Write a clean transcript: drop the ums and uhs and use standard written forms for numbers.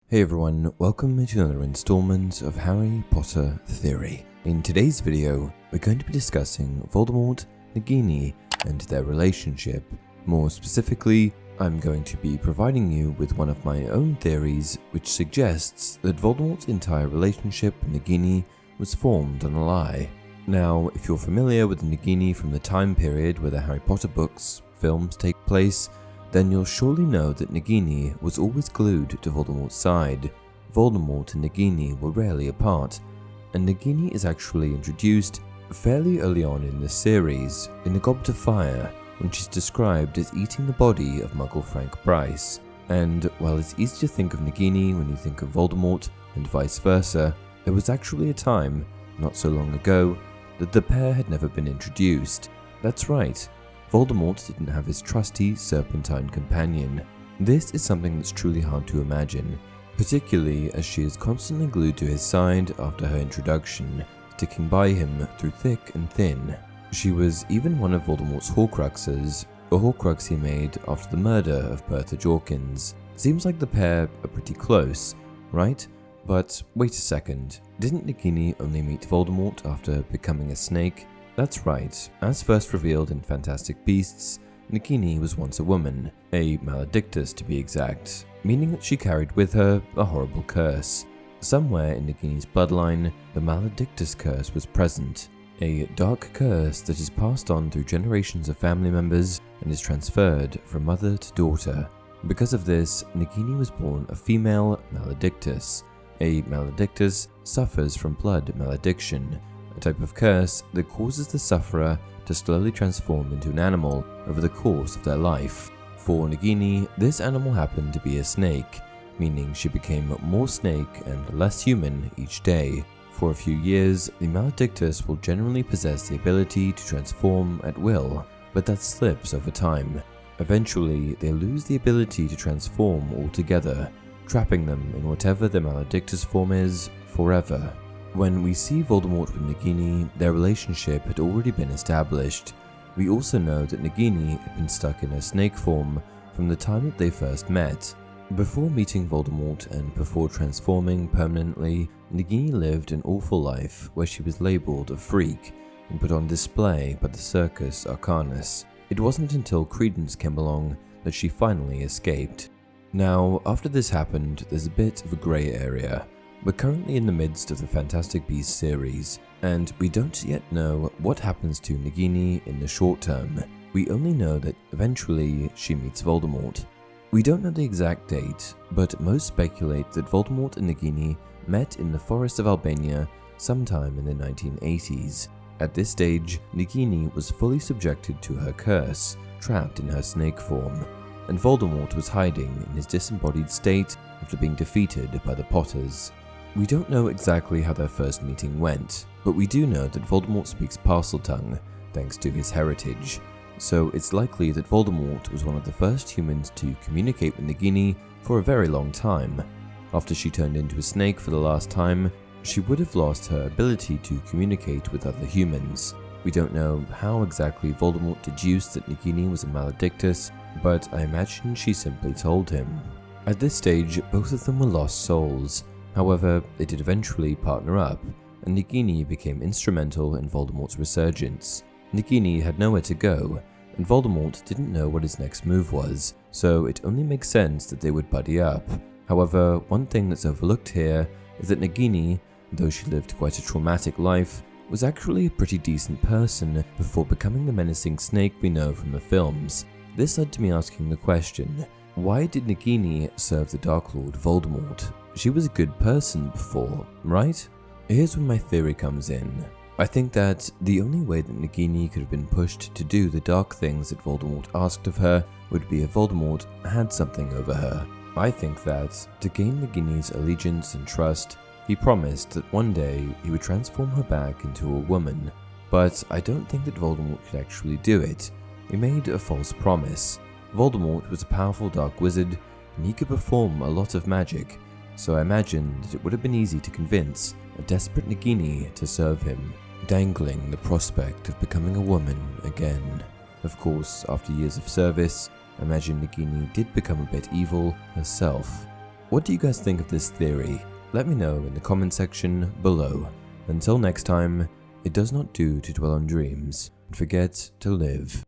Hey everyone, welcome to another installment of Harry Potter Theory. In today's video, we're going to be discussing Voldemort, Nagini, and their relationship. More specifically, I'm going to be providing you with one of my own theories which suggests that Voldemort's entire relationship with Nagini was formed on a lie. Now, if you're familiar with Nagini from the time period where the Harry Potter books, films take place, then you'll surely know that Nagini was always glued to Voldemort's side. Voldemort and Nagini were rarely apart, and Nagini is actually introduced fairly early on in the series, in the Goblet of Fire, when she's described as eating the body of muggle Frank Bryce. And while it's easy to think of Nagini when you think of Voldemort, and vice versa, there was actually a time, not so long ago, that the pair had never been introduced. That's right. Voldemort didn't have his trusty serpentine companion. This is something that's truly hard to imagine, particularly as she is constantly glued to his side after her introduction, sticking by him through thick and thin. She was even one of Voldemort's horcruxes, a horcrux he made after the murder of Bertha Jorkins. Seems like the pair are pretty close, right? But wait a second, didn't Nagini only meet Voldemort after becoming a snake? That's right, as first revealed in Fantastic Beasts, Nagini was once a woman, a maledictus to be exact, meaning that she carried with her a horrible curse. Somewhere in Nagini's bloodline, the maledictus curse was present, a dark curse that is passed on through generations of family members and is transferred from mother to daughter. Because of this, Nagini was born a female maledictus. A maledictus suffers from blood malediction, a type of curse that causes the sufferer to slowly transform into an animal over the course of their life. For Nagini, this animal happened to be a snake, meaning she became more snake and less human each day. For a few years, the maledictus will generally possess the ability to transform at will, but that slips over time. Eventually, they lose the ability to transform altogether, trapping them in whatever their maledictus form is forever. When we see Voldemort with Nagini, their relationship had already been established. We also know that Nagini had been stuck in her snake form from the time that they first met. Before meeting Voldemort and before transforming permanently, Nagini lived an awful life where she was labelled a freak and put on display by the Circus Arcanus. It wasn't until Credence came along that she finally escaped. Now, after this happened, there's a bit of a grey area. We're currently in the midst of the Fantastic Beasts series, and we don't yet know what happens to Nagini in the short term. We only know that eventually she meets Voldemort. We don't know the exact date, but most speculate that Voldemort and Nagini met in the Forest of Albania sometime in the 1980s. At this stage, Nagini was fully subjected to her curse, trapped in her snake form, and Voldemort was hiding in his disembodied state after being defeated by the Potters. We don't know exactly how their first meeting went, but we do know that Voldemort speaks Parseltongue, thanks to his heritage, so it's likely that Voldemort was one of the first humans to communicate with Nagini for a very long time. After she turned into a snake for the last time, she would have lost her ability to communicate with other humans. We don't know how exactly Voldemort deduced that Nagini was a maledictus, but I imagine she simply told him. At this stage, both of them were lost souls. However, they did eventually partner up, and Nagini became instrumental in Voldemort's resurgence. Nagini had nowhere to go, and Voldemort didn't know what his next move was, so it only makes sense that they would buddy up. However, one thing that's overlooked here is that Nagini, though she lived quite a traumatic life, was actually a pretty decent person before becoming the menacing snake we know from the films. This led to me asking the question, why did Nagini serve the Dark Lord Voldemort? She was a good person before, right? Here's where my theory comes in. I think that the only way that Nagini could have been pushed to do the dark things that Voldemort asked of her would be if Voldemort had something over her. I think that, to gain Nagini's allegiance and trust, he promised that one day he would transform her back into a woman. But I don't think that Voldemort could actually do it. He made a false promise. Voldemort was a powerful dark wizard, and he could perform a lot of magic, so I imagine that it would have been easy to convince a desperate Nagini to serve him, dangling the prospect of becoming a woman again. Of course, after years of service, I imagine Nagini did become a bit evil herself. What do you guys think of this theory? Let me know in the comment section below. Until next time, it does not do to dwell on dreams, and forget to live.